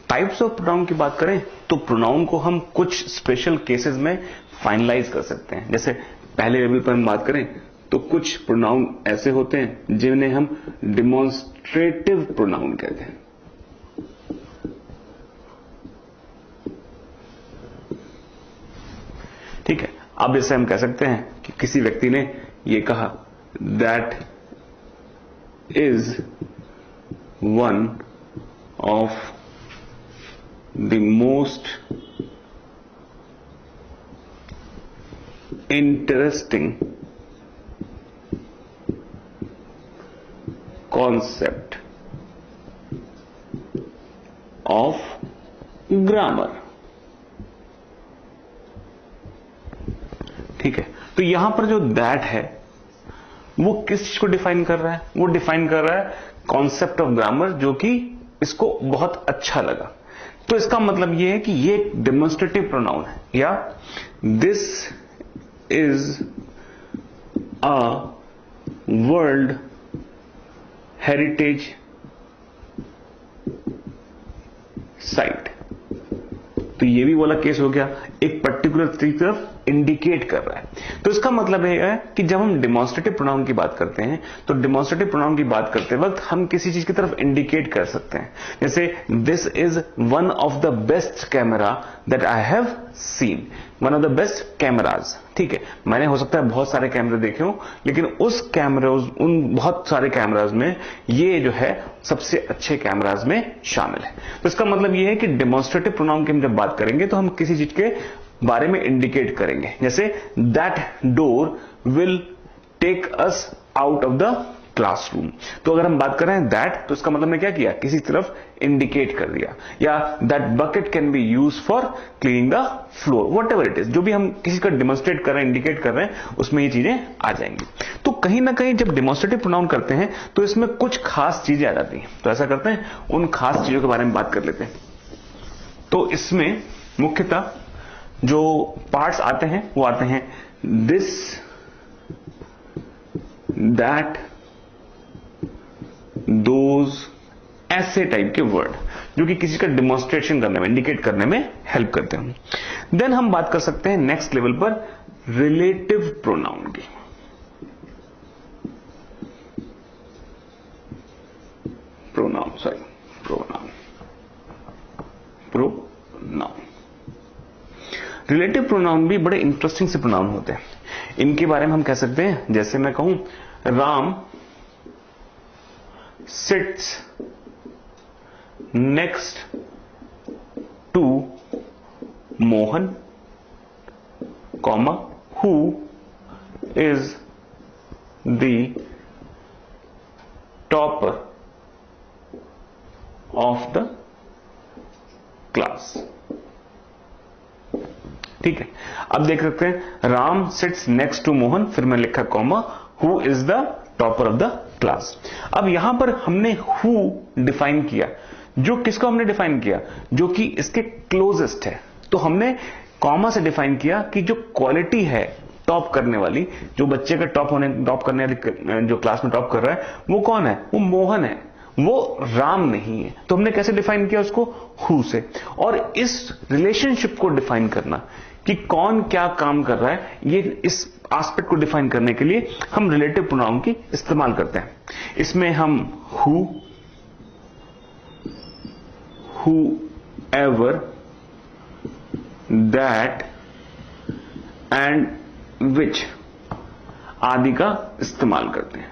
Types of pronoun की बात करें तो प्रोनाउन को हम कुछ स्पेशल केसेस में फाइनलाइज कर सकते हैं। जैसे पहले लेवल पर हम बात करें तो कुछ प्रोनाउन ऐसे होते हैं जिन्हें हम डिमॉन्स्ट्रेटिव प्रोनाउन कहते हैं। ठीक है, अब जैसे हम कह सकते हैं कि किसी व्यक्ति ने यह कहा that is one of the most interesting concept of grammar. ठीक है, तो यहां पर जो दैट है वो किस चीज को डिफाइन कर रहा है? वो डिफाइन कर रहा है कॉन्सेप्ट ऑफ ग्रामर, जो कि इसको बहुत अच्छा लगा। तो इसका मतलब यह है कि ये एक डेमोन्स्ट्रेटिव प्रोनाउन है, या this is a world heritage site. तो ये भी वाला केस हो गया, एक पर्टिकुलर तरफ इंडिकेट कर रहा है। तो इसका मतलब है कि जब हम डिमॉन्स्ट्रेटिव प्रोनाउन की बात करते हैं तो डिमॉन्स्ट्रेटिव प्रोनाउन की बात करते वक्त हम किसी चीज की तरफ इंडिकेट कर सकते हैं। जैसे this is one of the best camera that I have seen, one of the best cameras. ठीक है, मैंने हो सकता है बहुत सारे कैमरे देखे हो, लेकिन उस कैमराज, उन बहुत सारे कैमराज में ये जो है सबसे अच्छे कैमराज में शामिल है। तो इसका मतलब ये है कि डिमॉन्स्ट्रेटिव प्रोनाउन की हम जब बात करेंगे तो हम किसी चीज के बारे में इंडिकेट करेंगे। जैसे that door will take us out of the classroom. तो अगर हम बात कर रहे हैं दैट, तो इसका मतलब मैं क्या किया, किसी तरफ इंडिकेट कर दिया। या that bucket can be use for cleaning the floor, what ever it is. जो भी हम किसी का डिमॉन्स्ट्रेट कर रहे हैं, इंडिकेट कर रहे हैं, उसमें ये चीजें आ जाएंगी। तो कहीं ना कहीं जब डिमॉन्स्ट्रेटिव प्रोनाउन करते हैं तो इसमें कुछ खास चीजें आ जाती हैं। तो ऐसा करते हैं, उन खास चीजों के बारे में बात कर लेते हैं। तो इसमें मुख्यतः जो पार्ट्स आते हैं वो आते हैं दिस, दैट, दोज, ऐसे टाइप के वर्ड जो कि किसी का डिमॉन्स्ट्रेशन करने में, इंडिकेट करने में हेल्प करते हैं। देन हम बात कर सकते हैं नेक्स्ट लेवल पर रिलेटिव प्रोनाउन की। प्रोनाउन रिलेटिव प्रोनाउन भी बड़े इंटरेस्टिंग से प्रोनाउन होते हैं। इनके बारे में हम कह सकते हैं, जैसे मैं कहूं Ram sits next to Mohan, comma who is the topper of the class. ठीक है, अब देख सकते हैं Ram sits next to Mohan, फिर मैंने लिखा comma who is the topper of the class. अब यहां पर हमने हु डिफाइन किया, जो किसको हमने डिफाइन किया, जो कि इसके क्लोजेस्ट है। तो हमने कॉमा से डिफाइन किया कि जो क्वालिटी है टॉप करने वाली, जो बच्चे का टॉप करने वाली, जो क्लास में टॉप कर रहा है, वो कौन है? वो मोहन है, वो राम नहीं है। तो हमने कैसे डिफाइन किया उसको? हु से। और इस रिलेशनशिप को डिफाइन करना कि कौन क्या काम कर रहा है, ये इस एस्पेक्ट को डिफाइन करने के लिए हम रिलेटिव प्रोनाउन की इस्तेमाल करते हैं। इसमें हम who, whoever, that and which आदि का इस्तेमाल करते हैं।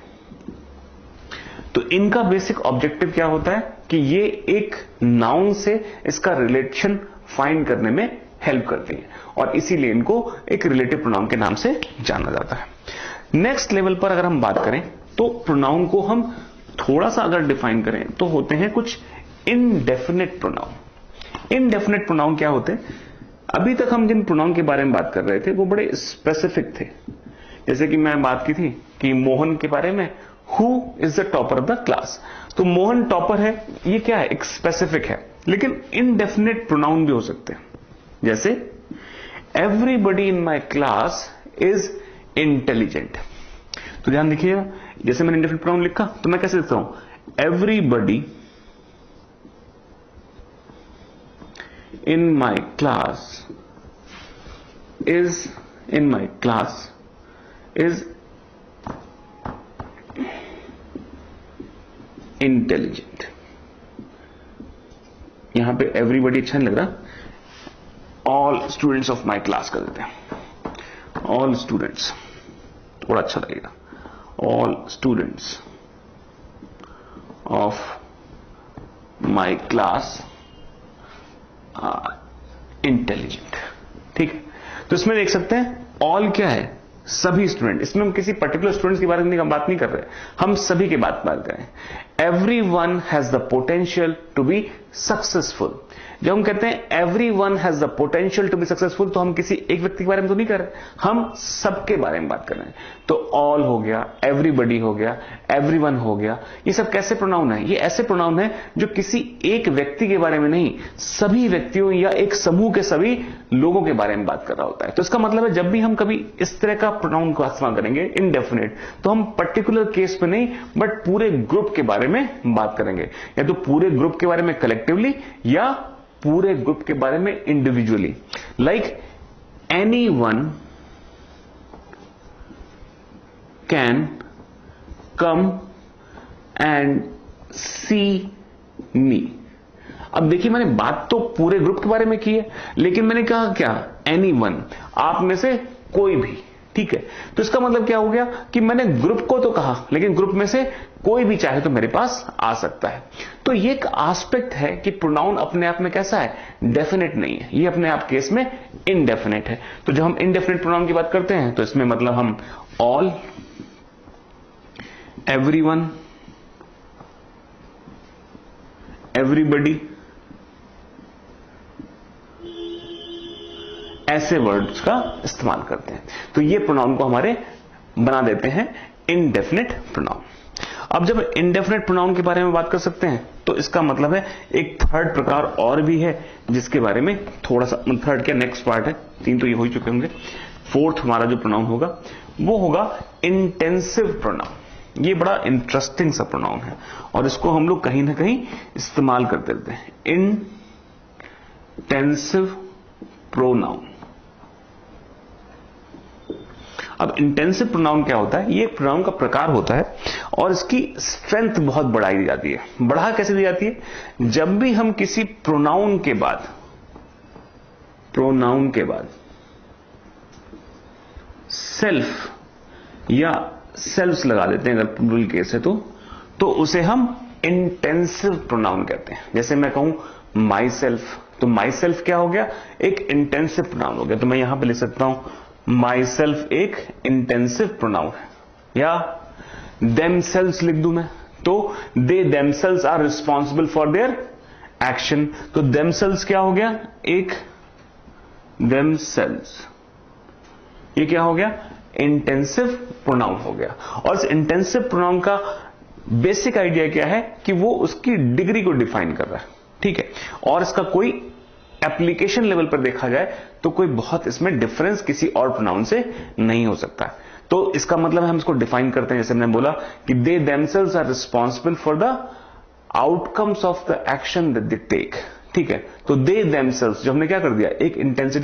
तो इनका बेसिक ऑब्जेक्टिव क्या होता है कि ये एक नाउन से इसका रिलेशन फाइंड करने में हेल्प करती है, और इसीलिए इनको एक रिलेटिव प्रोनाउन के नाम से जाना जाता है। नेक्स्ट लेवल पर अगर हम बात करें तो प्रोनाउन को हम थोड़ा सा अगर डिफाइन करें तो होते हैं कुछ इनडेफिनेट प्रोनाउन। इनडेफिनेट प्रोनाउन क्या होते हैं? अभी तक हम जिन प्रोनाउन के बारे में बात कर रहे थे वो बड़े स्पेसिफिक थे। जैसे कि मैं बात की थी कि मोहन के बारे में, who is the topper of the class. तो मोहन टॉपर है, ये क्या है? एक स्पेसिफिक है। लेकिन इनडेफिनेट प्रोनाउन भी हो सकते हैं, जैसे everybody in my class is intelligent. तो ध्यान देखिएगा, जैसे मैंने इंडेफिनेट प्रोनाउन लिखा तो मैं कैसे लिखता हूं? Everybody in my class is intelligent. यहां पे एवरीबडी अच्छा नहीं लग रहा, all students of my class कर देते हैं, ऑल स्टूडेंट्स थोड़ा अच्छा लगेगा, all students of my class are intelligent. ठीक है, तो इसमें देख सकते हैं ऑल क्या है, सभी स्टूडेंट, इसमें हम किसी पर्टिकुलर स्टूडेंट्स के बारे में बात नहीं कर रहे, हम सभी की बात कर रहे हैं। Everyone has the potential to be successful. जब हम कहते हैं everyone has the potential to be successful, तो हम किसी एक व्यक्ति के बारे में तो नहीं कर रहे, हम सबके बारे में बात कर रहे हैं। तो ऑल हो गया, एवरीबडी हो गया, एवरीवन हो गया, ये सब कैसे प्रोनाउन है? ये ऐसे प्रोनाउन है जो किसी एक व्यक्ति के बारे में नहीं, सभी व्यक्तियों या एक समूह के सभी लोगों के बारे में बात कर रहा होता है। तो इसका मतलब है जब भी हम कभी इस तरह का प्रोनाउन का इस्तेमाल करेंगे इनडेफिनेट, तो हम पर्टिकुलर केस में नहीं बट पूरे ग्रुप के बारे में बात करेंगे, या तो पूरे ग्रुप के बारे में कलेक्टिवली या पूरे ग्रुप के बारे में individually. Like anyone can come and see me. अब देखिए, मैंने बात तो पूरे ग्रुप के बारे में की है, लेकिन मैंने कहा क्या, एनीवन, आप में से कोई भी। ठीक है, तो इसका मतलब क्या हो गया कि मैंने ग्रुप को तो कहा, लेकिन ग्रुप में से कोई भी चाहे तो मेरे पास आ सकता है। तो ये एक एस्पेक्ट है कि प्रोनाउन अपने आप में कैसा है, डेफिनेट नहीं है, ये अपने आप केस में इनडेफिनेट है। तो जब हम इनडेफिनेट प्रोनाउन की बात करते हैं तो इसमें मतलब हम ऑल, एवरीवन, एवरीबडी, ऐसे वर्ड्स का इस्तेमाल करते हैं। तो ये प्रोनाउन को हमारे बना देते हैं इनडेफिनेट प्रोनाउन। अब जब इनडेफिनेट प्रोनाउन के बारे में बात कर सकते हैं तो इसका मतलब है एक थर्ड प्रकार और भी है जिसके बारे में थोड़ा सा, थर्ड क्या नेक्स्ट पार्ट है, तीन तो ये हो ही चुके होंगे, फोर्थ हमारा जो प्रोनाउन होगा वो होगा इंटेंसिव प्रोनाउन। ये बड़ा इंटरेस्टिंग सा प्रोनाउन है और इसको हम लोग कहीं ना कहीं इस्तेमाल करते रहते हैं, इंटेंसिव प्रोनाउन। अब इंटेंसिव प्रोनाउन क्या होता है, ये प्रोनाउन का प्रकार होता है और इसकी स्ट्रेंथ बहुत बढ़ाई दी जाती है। बढ़ा कैसे दी जाती है, जब भी हम किसी प्रोनाउन के बाद सेल्फ या सेल्फ्स लगा देते हैं, अगर प्लूरल केस है तो उसे हम इंटेंसिव प्रोनाउन कहते हैं। जैसे मैं कहूं माई सेल्फ, तो माई सेल्फ क्या हो गया, एक इंटेंसिव प्रोनाउन हो गया। तो मैं यहां पे लिख सकता हूं माई सेल्फ एक इंटेंसिव प्रोनाउन है, या देमसेल्व्स लिख दूं मैं, तो they themselves are responsible for their action. तो देमसेल्व्स क्या हो गया, एक देमसेल्व्स, ये क्या हो गया, इंटेंसिव प्रोनाउन हो गया। और इस इंटेंसिव प्रोनाउन का बेसिक आइडिया क्या है कि वो उसकी डिग्री को डिफाइन कर रहा है। ठीक है, और इसका कोई एप्लीकेशन लेवल पर देखा जाए तो कोई बहुत इसमें डिफरेंस किसी और प्रोनाउन से नहीं हो सकता। तो इसका मतलब हम इसको डिफाइन करते हैं, जैसे मैंने बोला कि they themselves are responsible for the outcomes of the action that they take. ठीक है, तो दे देमसेल्व्स जो हमने क्या कर दिया, एक इंटेंसिटी